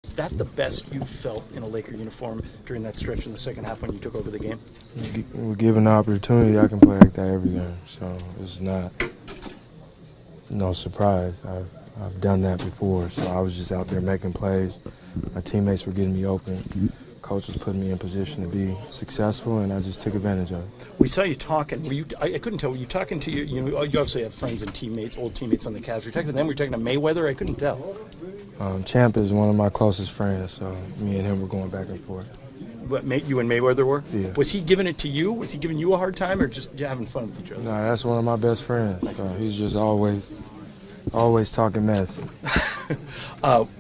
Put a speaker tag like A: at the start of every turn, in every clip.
A: Is that the best you felt in a Laker uniform during that stretch in the second half when you took over the game?
B: We're given the opportunity, I can play like that every game. So it's not no surprise. I've done that before. So I was just out there making plays. My teammates were getting me open. Coach was putting me in position to be successful, and I just took advantage of it.
A: We saw you talking. I couldn't tell. Were you talking to you obviously have friends and teammates, old teammates on the Cavs. Were you talking to them? Were you talking to Mayweather? I couldn't tell.
B: Champ is one of my closest friends, so me and him were going back and forth.
A: What, you and Mayweather were?
B: Yeah.
A: Was he giving it to you? Was he giving you a hard time, or just having fun with each other?
B: No, that's one of my best friends. He's just always talking mess.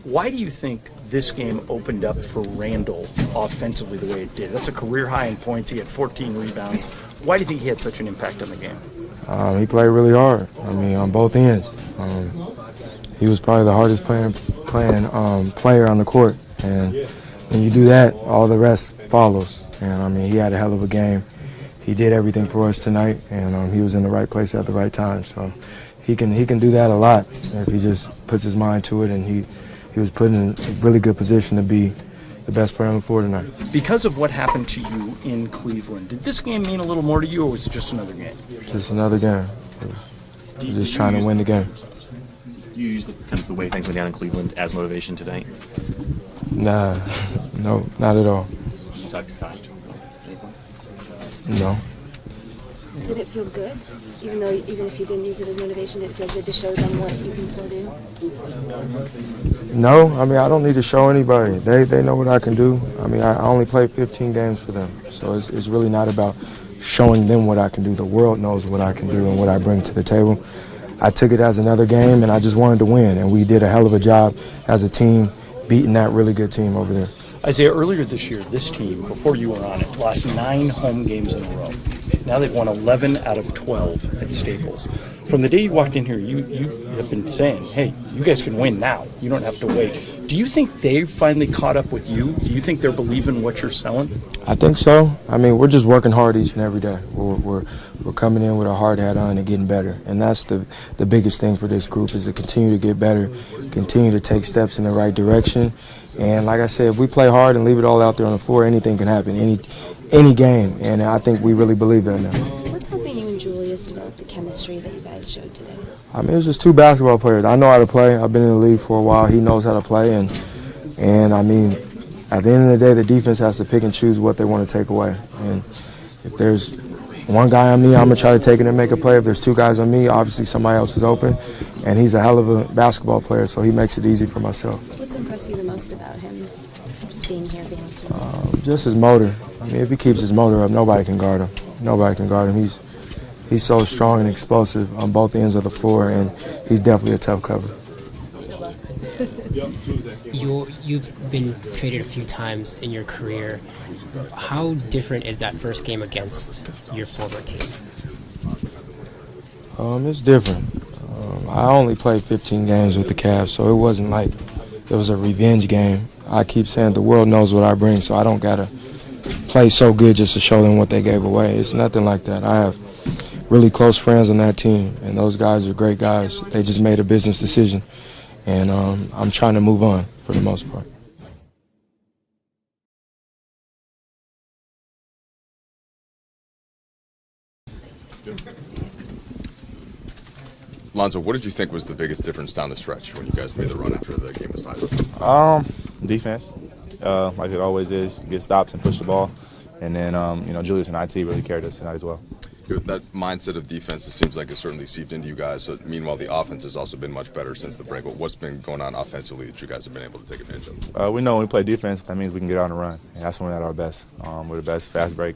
A: Why do you think this game opened up for Randall offensively the way it did? That's a career high in points. He had 14 rebounds. Why do you think he had such an impact on the game?
B: He played really hard. On both ends. He was probably the hardest player on the court. And when you do that, all the rest follows. And he had a hell of a game. He did everything for us tonight, and he was in the right place at the right time. So he can do that a lot if he just puts his mind to it, and he was put in a really good position to be the best player on the floor tonight.
A: Because of what happened to you in Cleveland, did this game mean a little more to you, or was it just another game?
B: Just another game. Just trying to win the game.
C: You use the way things went down in Cleveland as motivation tonight?
B: Nah, no, not at all.
C: Did you talk to Ty?
B: No.
D: Did it feel good? Even if you didn't use it as motivation, did it feel good to show them what you can still do?
B: No, I don't need to show anybody. They know what I can do. I only played 15 games for them, so it's really not about showing them what I can do. The world knows what I can do and what I bring to the table. I took it as another game, and I just wanted to win, and we did a hell of a job as a team beating that really good team over there.
A: Isaiah, earlier this year, this team, before you were on it, lost 9 home games in a row. Now they've won 11 out of 12 at Staples. From the day you walked in here, you have been saying, hey, you guys can win now. You don't have to wait. Do you think they finally caught up with you? Do you think they're believing what you're selling?
B: I think so. We're just working hard each and every day. We're coming in with a hard hat on and getting better. And that's the biggest thing for this group, is to continue to get better, continue to take steps in the right direction. And like I said, if we play hard and leave it all out there on the floor, anything can happen, any game. And I think we really believe that now.
D: What's helping you and Julius develop the chemistry that you guys showed today?
B: It's just 2 basketball players. I know how to play. I've been in the league for a while. He knows how to play. And at the end of the day, the defense has to pick and choose what they want to take away. And if there's one guy on me, I'm going to try to take it and make a play. If there's 2 guys on me, obviously somebody else is open. And he's a hell of a basketball player, so he makes it easy for myself.
D: What's impressed you the most about him, just being here, being with him?
B: Just his motor. If he keeps his motor up, nobody can guard him. Nobody can guard him. He's so strong and explosive on both ends of the floor, and he's definitely a tough cover.
E: You've been traded a few times in your career. How different is that first game against your former team?
B: It's different. I only played 15 games with the Cavs, so it wasn't like it was a revenge game. I keep saying the world knows what I bring, so I don't got to play so good just to show them what they gave away. It's nothing like that. I have really close friends on that team, and those guys are great guys. They just made a business decision, and I'm trying to move on for the most part.
F: Lonzo, what did you think was the biggest difference down the stretch when you guys made the run after the game was final?
G: Defense, like it always is. Get stops and push the ball, and then Julius and IT really carried us tonight as well.
F: That mindset of defense, it seems like it's certainly seeped into you guys. So, meanwhile, the offense has also been much better since the break. But what's been going on offensively that you guys have been able to take advantage of?
G: We know when we play defense, that means we can get out and run, and that's when we're at our best. We're the best fast break,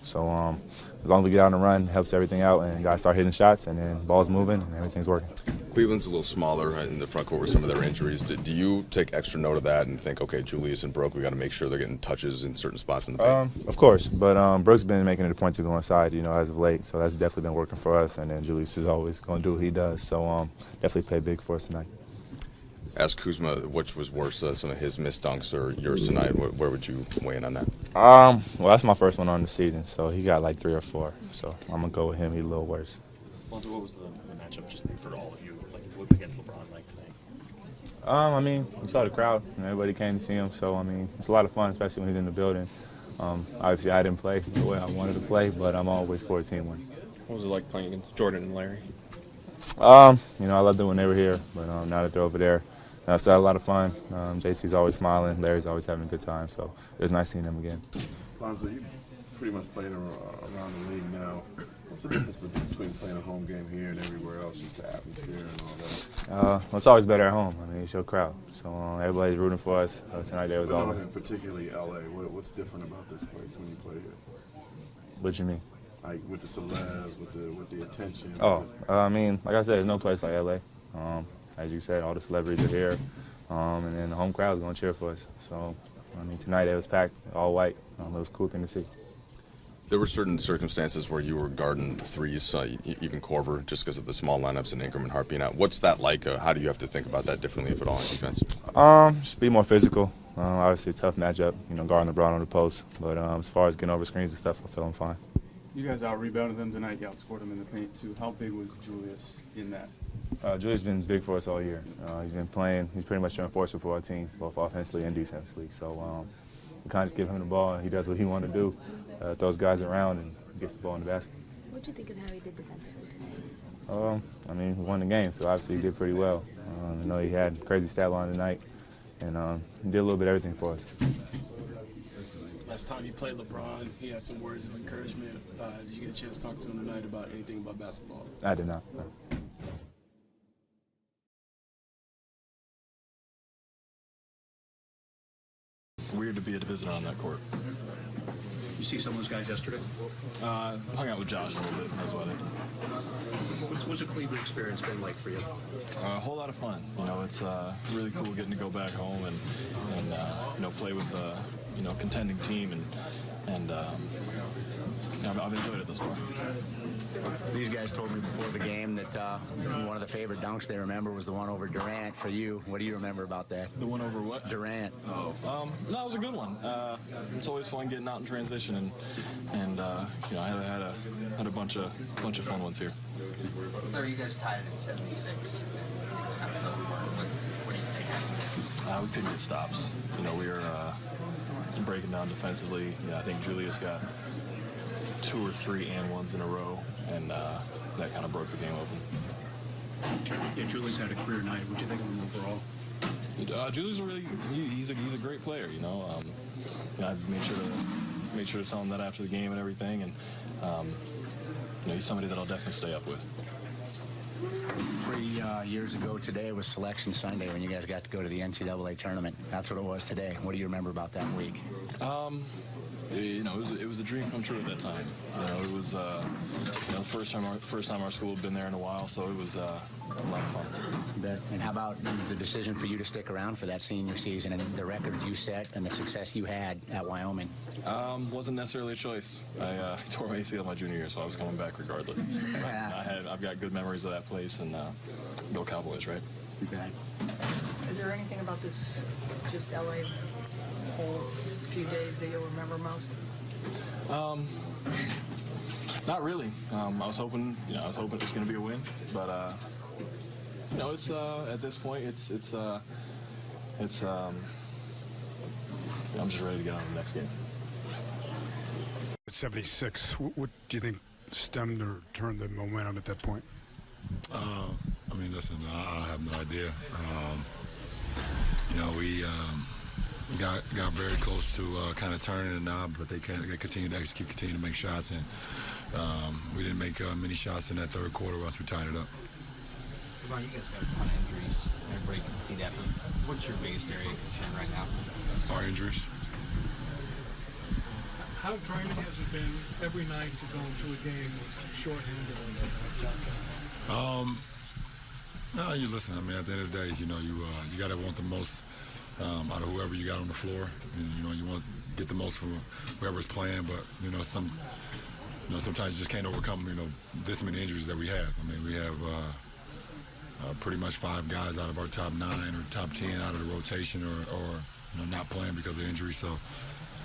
G: So as long as we get out and run, it helps everything out, and guys start hitting shots, and then ball's moving, and everything's working.
F: Cleveland's a little smaller in the front court with some of their injuries. Do you take extra note of that and think, okay, Julius and Brooke, we got to make sure they're getting touches in certain spots in the paint?
G: Of course, but Brooke's been making it a point to go inside, as of late, so that's definitely been working for us, and then Julius is always going to do what he does, so definitely played big for us tonight.
F: Ask Kuzma which was worse, some of his missed dunks or yours tonight. Where would you weigh in on that?
G: Well, that's my first one on the season, so he got like 3 or 4, so I'm going to go with him. He's a little worse.
C: Lonzo, what was the matchup just for all of you, like against LeBron like
G: I mean, we saw the crowd, and everybody came to see him. So I mean, it's a lot of fun, especially when he's in the building. Obviously, I didn't play the way I wanted to play, but I'm always for a team win.
C: What was it like playing against Jordan and Larry?
G: You know, I loved it when they were here, but now that they're over there, I still had a lot of fun. JC's always smiling, Larry's always having a good time, so it was nice seeing them again.
H: Lonzo, you pretty much played around the league now. What's the difference between playing a home game here and everywhere else, just the atmosphere and all that?
G: Well, it's always better at home. I mean, it's your crowd, so everybody's rooting for us. Tonight there was all.
H: Particularly LA. What's different about this place when you play here?
G: What you mean?
H: Like with the celebs, with the attention.
G: I mean, like I said, there's no place like LA. As you said, all the celebrities are here, and then the home crowd's gonna cheer for us. So, I mean, tonight it was packed, all white. It was a cool thing to see.
F: There were certain circumstances where you were guarding threes, even Corver, just because of the small lineups and Ingram and Hart being out. What's that like? How do you have to think about that differently, if at all, on defense?
G: Just be more physical. Obviously, a tough matchup, guarding LeBron on the post. But as far as getting over screens and stuff, I feel I'm fine.
I: You guys out-rebounded them tonight. You outscored them in the paint, too. How big was Julius in that?
G: Julius been big for us all year. He's been playing. He's pretty much an enforcer for our team, both offensively and defensively. So we kind of just give him the ball, and he does what he wants to do, throws guys around, and gets the ball in the basket.
D: What do you think of how he did defensively tonight?
G: I mean, we won the game, so obviously he did pretty well. I know he had a crazy stat line tonight, and he did a little bit of everything for us.
J: Last time you played LeBron, he had some words of encouragement. Did you get a chance to talk to him tonight about anything about basketball?
G: I did not. No.
C: Weird to be a visitor on that court.
K: You see some of those guys yesterday?
C: Hung out with Josh a little bit in his wedding.
K: What's the Cleveland experience been like for you?
C: A whole lot of fun. It's really cool getting to go back home and play with a contending team and I've enjoyed it thus far.
K: These guys told me before the game that one of the favorite dunks they remember was the one over Durant. For you, what do you remember about that?
C: The one over what?
K: Durant.
C: No, it was a good one. It's always fun getting out in transition, and I had a bunch of fun ones here.
L: Larry, you guys tied it at 76. What do you think?
C: We couldn't get stops. We were breaking down defensively. I think Julius got 2 or 3 and ones in a row, and that kind of broke the game open.
K: Yeah, Julius had a career night. What do you think of him overall?
C: Julius he's a great player. I made sure to tell him that after the game and everything, and he's somebody that I'll definitely stay up with.
K: 3 years ago today was Selection Sunday when you guys got to go to the NCAA tournament. That's what it was today. What do you remember about that week?
C: It was a dream come true at that time. It was the first time our school had been there in a while, so it was a lot of fun.
K: And how about the decision for you to stick around for that senior season and the records you set and the success you had at Wyoming?
C: Wasn't necessarily a choice. I tore my ACL my junior year, so I was coming back regardless. I've got good memories of that place, and go Cowboys, right?
K: You bet.
M: Is there anything about this just LA whole few days that you'll remember most?
C: Not really. I was hoping it was going to be a win, but it's at this point, it's I'm just ready to get on to the next game.
N: At 76, what do you think stemmed or turned the momentum at that point?
O: I mean, listen, I have no idea. We got very close to kind of turning the knob, but they continued to execute, continue to make shots, and we didn't make many shots in that third quarter once we tied it up.
L: LeBron, you guys got a ton of injuries. Everybody can see that. But what's your biggest area of concern right now?
O: Our injuries.
P: How draining has it been every night to go into a game shorthanded?
O: No, you listen. I mean, at the end of the day, you got to want the most out of whoever you got on the floor. You want to get the most from whoever's playing, but sometimes you just can't overcome this many injuries that we have. I mean, we have pretty much 5 guys out of our top 9 or top 10 out of the rotation or not playing because of injury. So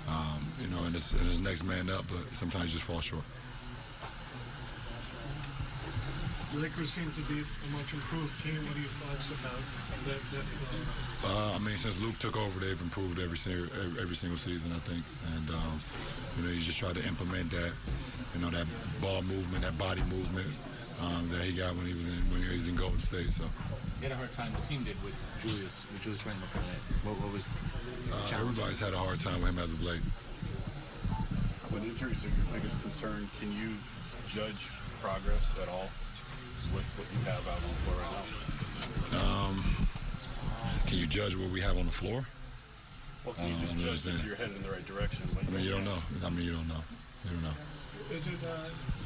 O: and it's next man up, but sometimes you just fall short.
P: Lakers seem to be a much improved team. What are your thoughts about that?
O: I mean, since Luke took over, they've improved every single season, I think. And you know, you just try to implement that, you know, that ball movement, that body movement that he got when he was in Golden State. So.
L: You had a hard time. The team did with Julius Randle tonight. What was the challenge?
O: Everybody's had a hard time with him as of late.
C: When injuries are your biggest concern, can you judge progress at all with what you have out on the floor right now?
O: Can you judge what we have on the floor?
C: Well, can you just judge if you're headed in the right direction?
O: I mean, you don't know. You don't know.
P: Is it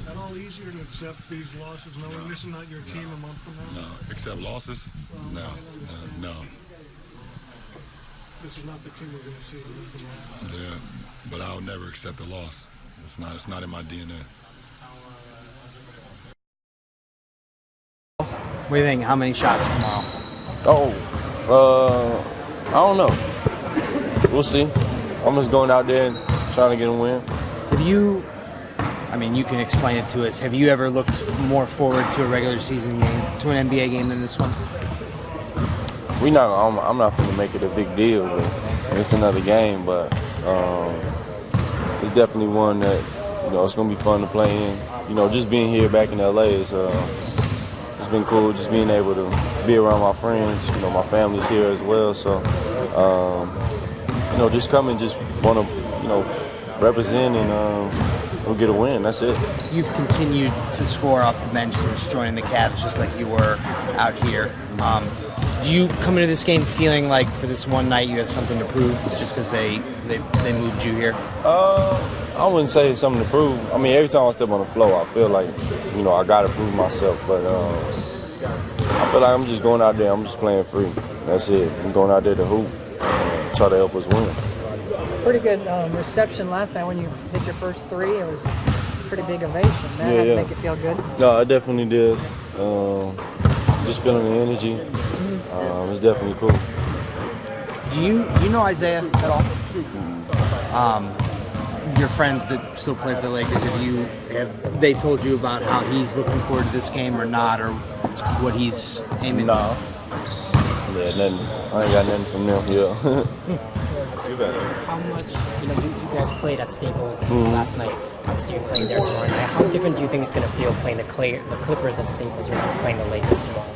P: at all easier to accept these losses, knowing this is not your team a month from now?
O: No. Accept losses? No.
P: This is not the team we're going to see a month from now.
O: Yeah, but I'll never accept a loss. It's not in my DNA.
Q: What do you think? How many shots tomorrow?
R: I don't know. We'll see. I'm just going out there and trying to get a win.
Q: Have you, I mean, you can explain it to us. Have you ever looked more forward to a regular season game, to an NBA game than this one?
R: I'm not going to make it a big deal. But it's another game, but it's definitely one that, you know, it's going to be fun to play in. You know, just being here back in LA is it's been cool. Just being able to be around my friends. You know, my family's here as well. So, you know, just come and just want to, you know, represent and we'll get a win. That's it.
Q: You've continued to score off the bench since joining the Cavs, just like you were out here. Do you come into this game feeling like for this one night you have something to prove just because they moved you here?
R: I wouldn't say it's something to prove. I mean, every time I step on the floor, I feel like, you know, I got to prove myself. But I feel like I'm just going out there. I'm just playing free. That's it. I'm going out there to hoop and try to help us win.
M: Pretty good reception last night when you hit your first three. It was a pretty big ovation. That had to make it feel good.
R: No, it definitely does. Just feeling the energy. It's definitely cool.
Q: Do you know Isaiah at all? Your friends that still play for the Lakers, have they told you about how he's looking forward to this game or not, or what he's aiming?
R: No. Yeah, nothing. I ain't got nothing from them. Yeah.
E: How much, you guys played at Staples last night. Obviously, you're playing there tomorrow night. How different do you think it's going to feel playing the Clippers at Staples versus playing the Lakers tomorrow?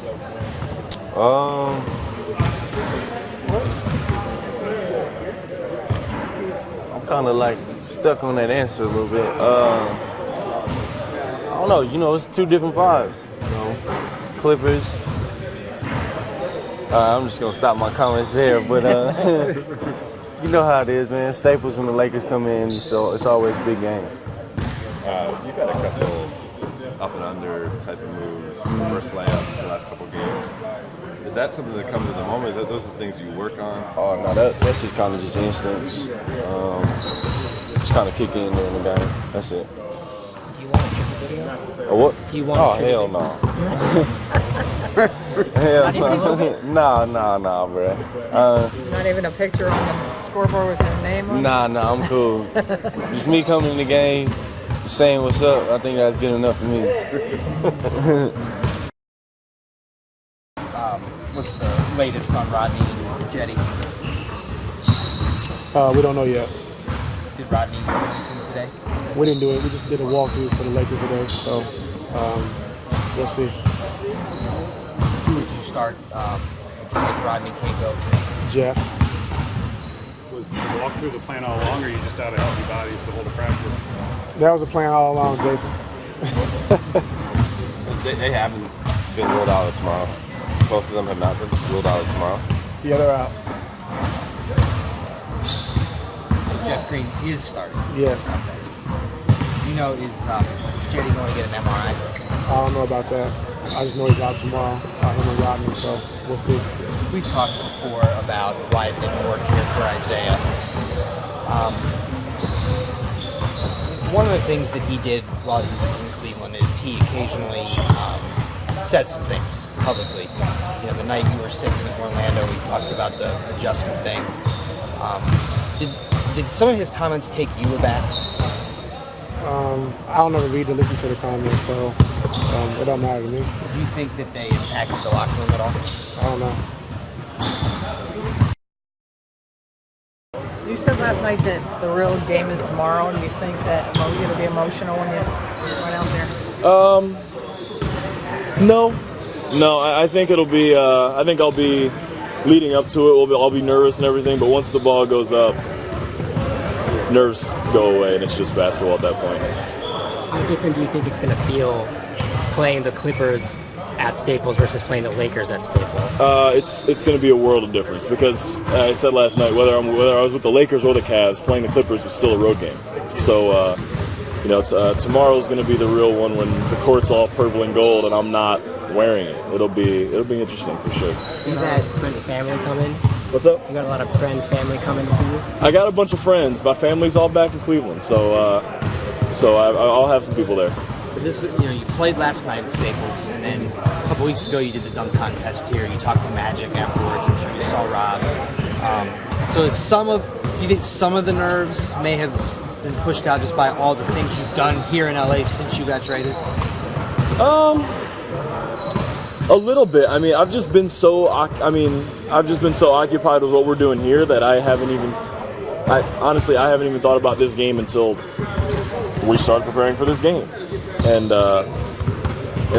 R: I'm kind of like stuck on that answer a little bit. I don't know. You know, it's two different vibes. You know, Clippers. I'm just gonna stop my comments there, but you know how it is, man. Staples when the Lakers come in, so it's always a big game.
S: You've had a couple up and under type of moves, reverse layups the last couple games. Is that something that comes at the moment? Is that those are things you work on?
R: Oh no, that's just kind of just instincts. Just kind of kick in during the game. That's it.
E: Do you want a triple video?
R: Oh, what?
E: Do you want a
R: hell
E: triple
R: no. Hell no. Nah, bro.
M: Not even a picture on the scoreboard with your name on it?
R: Nah, I'm cool. Just me coming in the game, saying what's up, I think that's good enough for me.
Q: What's the latest on Rodney and Jetty?
T: We don't know yet.
Q: Did Rodney do anything today?
T: We didn't do it. We just did a walkthrough for the Lakers today, so we'll see.
Q: Who would you start if Rodney can't go?
T: Jeff.
I: Was the walkthrough the plan all along, or you just out of healthy bodies to hold a practice?
T: That was the plan all along, Jason.
S: They haven't been ruled out tomorrow. Most of them have not been ruled out tomorrow.
T: Yeah, they're out.
Q: Jeff Green is starting.
T: Yes.
Q: You know, is Jetty going to get an MRI?
T: I don't know about that. I just know he's out tomorrow, him and Rodney, so we'll see.
Q: We've talked before about why it didn't work here for Isaiah. One of the things that he did while he was in Cleveland is he occasionally said some things publicly. You know, the night you were sick in Orlando, we talked about the adjustment thing. Did some of his comments take you aback?
T: I don't ever read or listen to the comments, so It don't matter to me.
Q: Do you think that they impacted the locker room at all?
T: I don't know.
M: You said last night that the real game is tomorrow. Do you think that it'll be emotional when you run out there?
U: No. I think it'll be. I think I'll be leading up to it. I'll be nervous and everything, but once the ball goes up, nerves go away, and it's just basketball at that point.
E: How different do you think it's going to feel playing the Clippers at Staples versus playing the Lakers at Staples?
U: It's going to be a world of difference because I said last night whether I was with the Lakers or the Cavs, playing the Clippers was still a road game. So tomorrow's going to be the real one when the court's all purple and gold and I'm not wearing it. It'll be interesting for sure.
E: You had friends and family come in?
U: What's up?
E: You got a lot of friends, family coming to see you?
U: I got a bunch of friends. My family's all back in Cleveland, so I'll have some people there.
Q: You played last night at Staples, and then a couple weeks ago you did the dunk contest here. You talked to Magic afterwards. I'm sure you saw Rob. So you think some of the nerves may have been pushed out just by all the things you've done here in LA since you got traded?
U: A little bit. I mean, I've just been so occupied with what we're doing here that I haven't even thought about this game until we started preparing for this game. And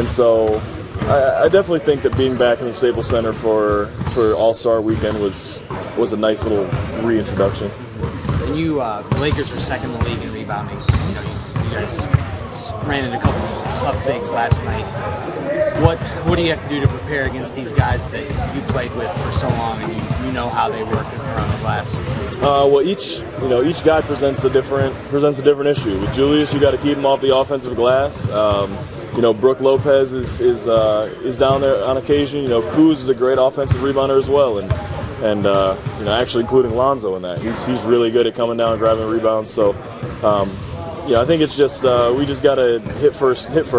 U: so I definitely think that being back in the Staples Center for All-Star Weekend was a nice little reintroduction.
Q: And the Lakers are second in the league in rebounding. You guys ran into a couple tough bigs last night. What do you have to do to prepare against these guys that you played with for so long and you know how they work around the glass?
U: Well, each guy presents a different issue. With Julius, you got to keep him off the offensive glass. Brook Lopez is down there on occasion. Kuz is a great offensive rebounder as well, and actually including Lonzo in that. He's really good at coming down and grabbing rebounds. So. I think it's just we just gotta hit first. If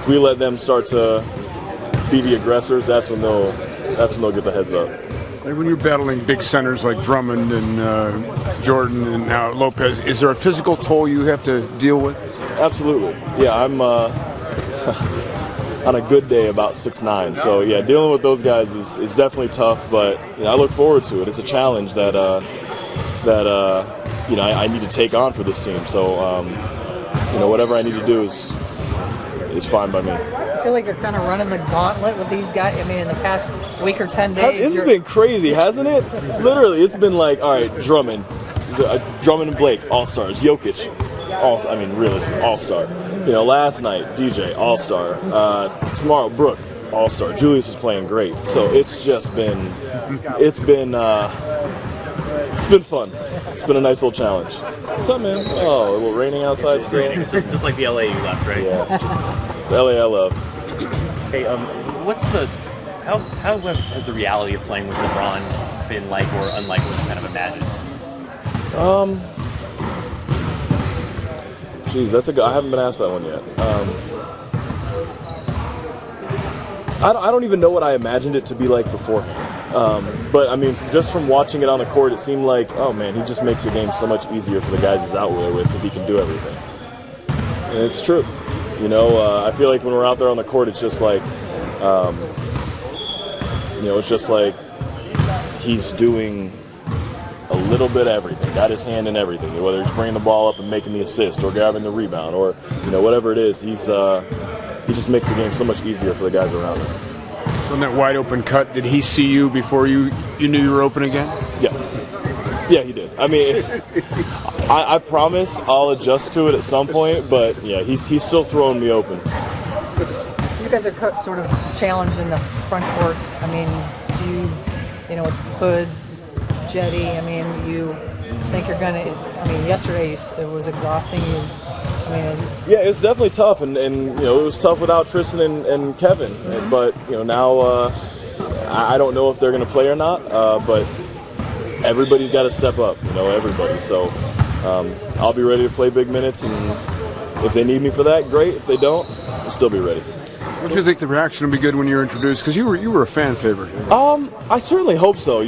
U: we let them start to be the aggressors, that's when they'll get the heads up.
N: When you're battling big centers like Drummond and Jordan and now Lopez, is there a physical toll you have to deal with?
U: Absolutely. Yeah, I'm on a good day about 6'9". So yeah, dealing with those guys is definitely tough, but I look forward to it. It's a challenge that I need to take on for this team. So, whatever I need to do is fine by me.
M: I feel like you're kind of running the gauntlet with these guys. I mean, in the past week or 10 days.
U: This has been crazy, hasn't it? Literally, it's been like, all right, Drummond and Blake, all-stars. Jokic, realistic, all-star. Last night, DJ, all-star. Tomorrow, Brook, all-star. Julius is playing great. So it's been fun. It's been a nice little challenge. What's up, man? Oh, a little raining outside still.
V: It's just like the LA you left, right?
U: Yeah. The LA I love.
V: Hey, how has the reality of playing with LeBron been like or unlike what you kind of imagined?
U: I haven't been asked that one yet. I don't even know what I imagined it to be like before. But just from watching it on the court, it seemed like, oh man, he just makes the game so much easier for the guys he's out there with because he can do everything. And it's true. I feel like when we're out there on the court, it's just like, he's doing a little bit of everything. Got his hand in everything. Whether he's bringing the ball up and making the assist, or grabbing the rebound, or whatever it is, he just makes the game so much easier for the guys around him.
N: On that wide open cut, did he see you before you knew you were open again?
U: Yeah, he did. I promise I'll adjust to it at some point, but yeah, he's still throwing me open.
M: You guys are sort of challenged in the front court. Do you, with Hood, Jetty, you think you're gonna? Yesterday it was exhausting.
U: Yeah, it's definitely tough, and it was tough without Tristan and Kevin. But now I don't know if they're going to play or not. But everybody's got to step up. Everybody. So I'll be ready to play big minutes, and if they need me for that, great. If they don't, I'll still be ready.
N: What do you think the reaction will be good when you're introduced? Because you were a fan favorite.
U: I certainly hope so.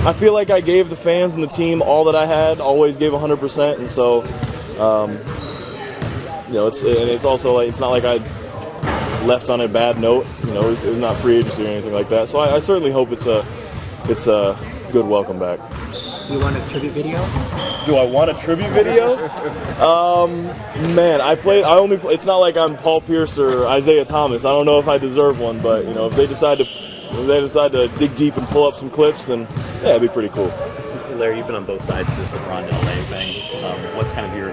U: I feel like I gave the fans and the team all that I had, always gave 100%, and so, it's also like it's not like I left on a bad note. It's not free agency or anything like that. So I certainly hope it's a good welcome back.
E: You want a tribute video?
U: Do I want a tribute video? Man, it's not like I'm Paul Pierce or Isaiah Thomas. I don't know if I deserve one, but if they decide to dig deep and pull up some clips, then yeah, it'd be pretty cool.
V: Larry, you've been on both sides of this LeBron to LA thing. What's kind of your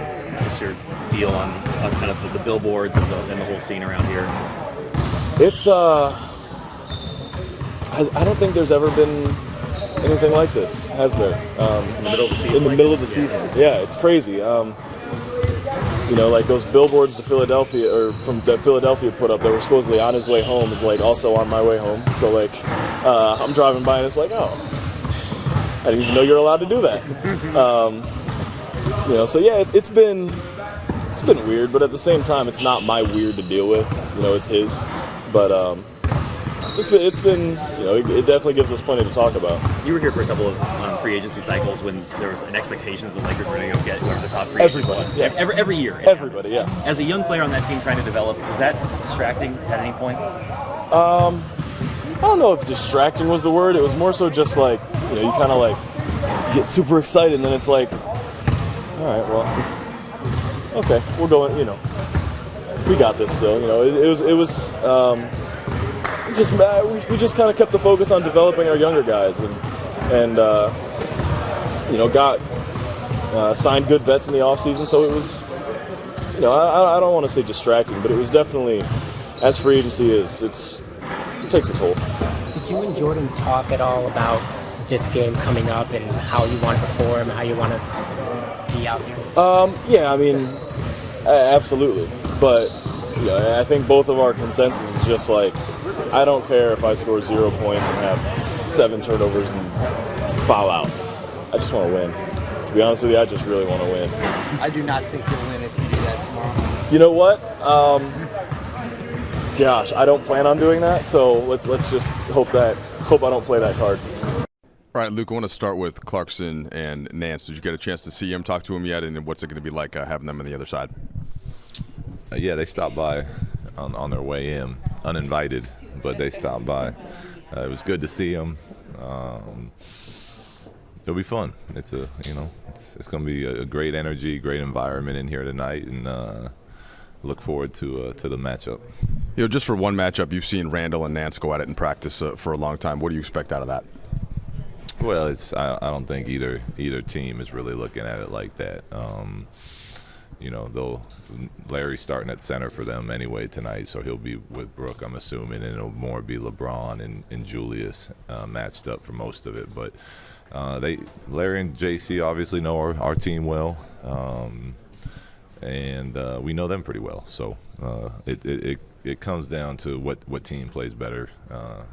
V: deal on kind of the billboards and the whole scene around here?
U: It's I don't think there's ever been anything like this, has there?
V: In the middle of the season.
U: In the middle of the season, yeah, it's crazy. Like those billboards to Philadelphia, or that Philadelphia put up that were supposedly on his way home, is like also on my way home. So like, I'm driving by and it's like, oh, I didn't even know you're allowed to do that. So yeah, it's been weird, but at the same time, it's not my weird to deal with. It's his, but it's been it definitely gives us plenty to talk about.
V: You were here for a couple of free agency cycles when there was an expectation that the Lakers were going to go get whoever the top free agent was.
U: Yes.
V: Every year.
U: Everybody, yeah.
V: As a young player on that team trying to develop, was that distracting at any point?
U: I don't know if distracting was the word. It was more so just like, you kind of like get super excited and then it's like, all right, well, okay, we're going, we got this still. It was we just kind of kept the focus on developing our younger guys and got signed good vets in the offseason. So it was, I don't want to say distracting, but it was definitely, as free agency is, it takes a toll.
E: Did you and Jordan talk at all about this game coming up and how you want to perform, how you want to be out here?
U: Yeah, I mean, absolutely. But I think both of our consensus is just like, I don't care if I score 0 points and have 7 turnovers and foul out. I just want to win. To be honest with you, I just really want to win.
Q: I do not think you'll win if you do that tomorrow.
U: You know what? Gosh, I don't plan on doing that. So let's just hope I don't play that card.
F: All right, Luke, I want to start with Clarkson and Nance. Did you get a chance to see him, talk to him yet, and what's it going to be like having them on the other side?
A: Yeah, they stopped by on their way in, uninvited, but they stopped by. It was good to see them. It'll be fun. It's going to be a great energy, great environment in here tonight, and look forward to the matchup.
F: Just for one matchup, you've seen Randall and Nance go at it in practice for a long time. What do you expect out of that?
A: Well, I don't think either team is really looking at it like that. Though Larry's starting at center for them anyway tonight, so he'll be with Brooke, I'm assuming, and it'll more be LeBron and Julius matched up for most of it. But Larry and JC obviously know our team well, and we know them pretty well. So it comes down to what team plays better,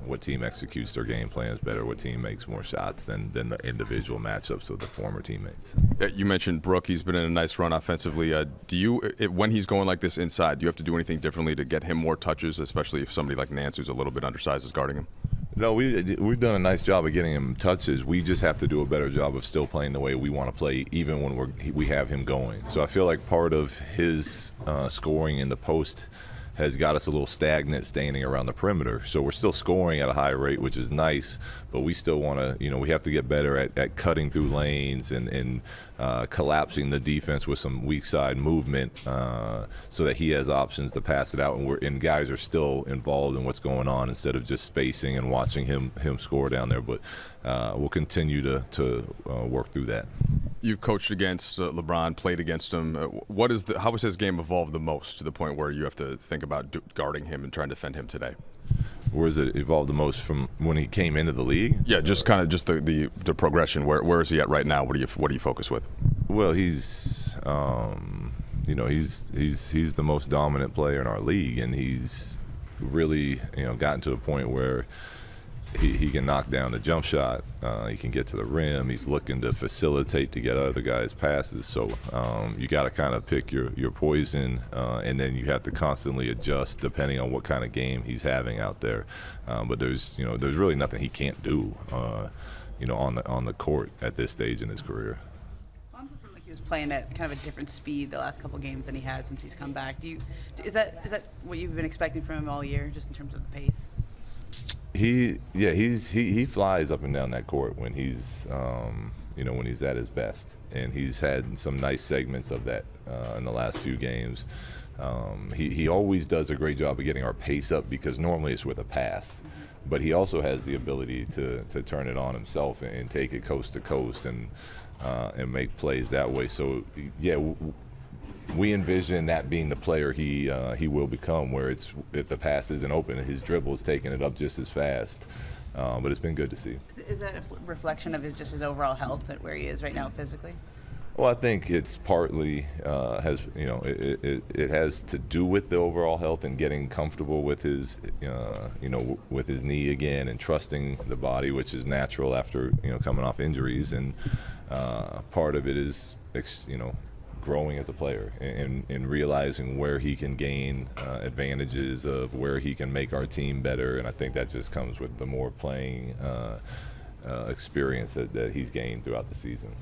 A: what team executes their game plans better, what team makes more shots than the individual matchups of the former teammates.
F: You mentioned Brooke. He's been in a nice run offensively. When he's going like this inside, do you have to do anything differently to get him more touches, especially if somebody like Nance, who's a little bit undersized, is guarding him?
A: No, we've done a nice job of getting him touches. We just have to do a better job of still playing the way we want to play, even when we have him going. So I feel like part of his scoring in the post has got us a little stagnant standing around the perimeter. So we're still scoring at a high rate, which is nice, but we still want to, we have to get better at cutting through lanes and collapsing the defense with some weak side movement so that he has options to pass it out, and guys are still involved in what's going on instead of just spacing and watching him score down there. But we'll continue to work through that.
F: You've coached against LeBron, played against him. How has his game evolved the most to the point where you have to think about guarding him and trying to defend him today?
A: Where has it evolved the most from when he came into the league?
F: Yeah, just kind of the progression. Where is he at right now? What do you focus with?
A: Well, he's he's the most dominant player in our league, and he's really gotten to the point where he can knock down the jump shot. He can get to the rim. He's looking to facilitate to get other guys passes. So you got to kind of pick your poison, and then you have to constantly adjust depending on what kind of game he's having out there. But there's really nothing he can't do, on the court at this stage in his career.
B: Doesn't like He was playing at kind of a different speed the last couple games than he has since he's come back. Is that what you've been expecting from him all year, just in terms of the pace?
A: He flies up and down that court when he's when he's at his best, and he's had some nice segments of that in the last few games. He always does a great job of getting our pace up because normally it's with a pass, but he also has the ability to turn it on himself and take it coast to coast and make plays that way. So we envision that being the player he will become, where if the pass isn't open, his dribble is taking it up just as fast. But it's been good to see.
B: Is that a reflection of his overall health at where he is right now physically?
A: Well, I think it's partly it has to do with the overall health and getting comfortable with his with his knee again and trusting the body, which is natural after coming off injuries, and part of it is growing as a player and realizing where he can gain advantages of where he can make our team better, and I think that just comes with the more playing experience that he's gained throughout the season.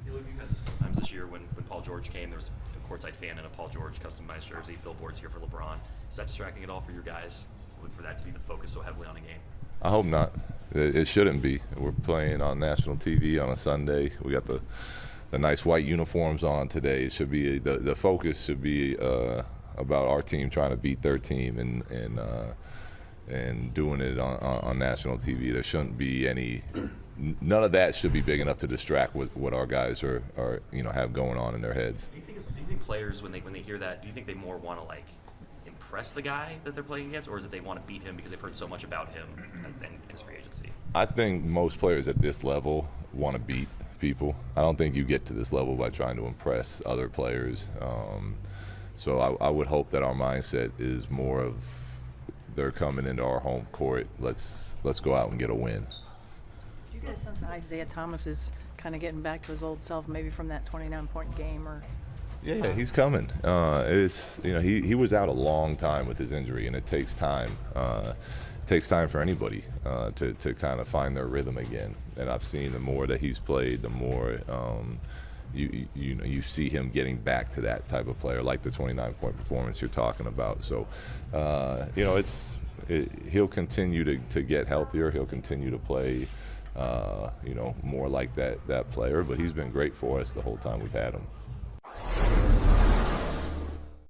V: You've had this a couple times this year when Paul George came. There was a courtside fan in a Paul George customized jersey, billboards here for LeBron. Is that distracting at all for you guys, for that to be the focus so heavily on a game?
A: I hope not. It shouldn't be. We're playing on national TV on a Sunday. We got the nice white uniforms on today. It should be the focus should be about our team trying to beat their team and doing it on national TV. There shouldn't be any. None of that should be big enough to distract what our guys are have going on in their heads.
V: Do you think players when they hear that, do you think they more want to impress the guy that they're playing against, or is it they want to beat him because they've heard so much about him and his free agency?
A: I think most players at this level want to beat people. I don't think you get to this level by trying to impress other players. So I would hope that our mindset is more of they're coming into our home court. Let's go out and get a win.
M: Do you get a sense that Isaiah Thomas is kind of getting back to his old self, maybe from that 29-point game? Or
A: Yeah, he's coming. It's he was out a long time with his injury, and it takes time. It takes time for anybody to kind of find their rhythm again. And I've seen the more that he's played, the more you see him getting back to that type of player, like the 29-point performance you're talking about. So he'll continue to get healthier. He'll continue to play more like that player. But he's been great for us the whole time we've had him.